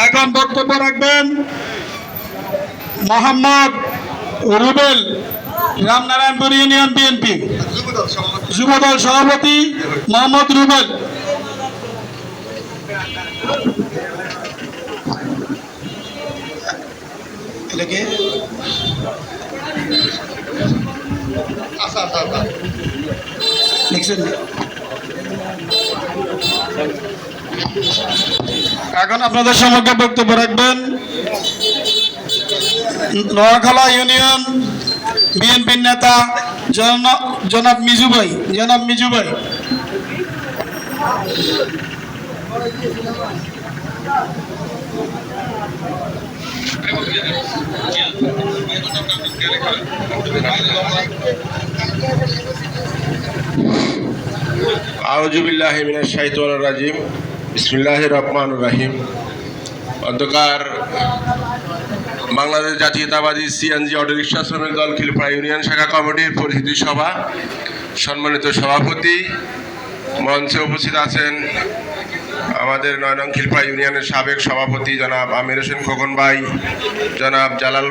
এখন বক্তব্য রাখবেন মোহাম্মদ রুবেল, রামনারায়ণপুর ইউনিয়ন বিএনপি যুবদল সভাপতি মোহাম্মদ রুবেল। এখন আপনাদের সমগ্র বক্তব্য রাখবেন নোয়াখালা ইউনিয়ন বিএনপির নেতা জনাব মিজু ভাই। আউযু বিল্লাহি মিনাশ শাইতানির রাজিম। বিসমিল্লাহির রহমানির রহিম। অন্ধকার বাংলাদেশ জাতীয়তাবাদী সিএনজি অটোরিকশা শ্রমিক দল খিলপাড়া ইউনিয়ন শাখা কমিটির পরিচিতি সভা সম্মানিত সভাপতি, মঞ্চে উপস্থিত আছেন আমাদের ৯ নং খিলপাড়া ইউনিয়নের সাবেক সভাপতি জনাব আমির হোসেন খোকন ভাই, জনাব জালাল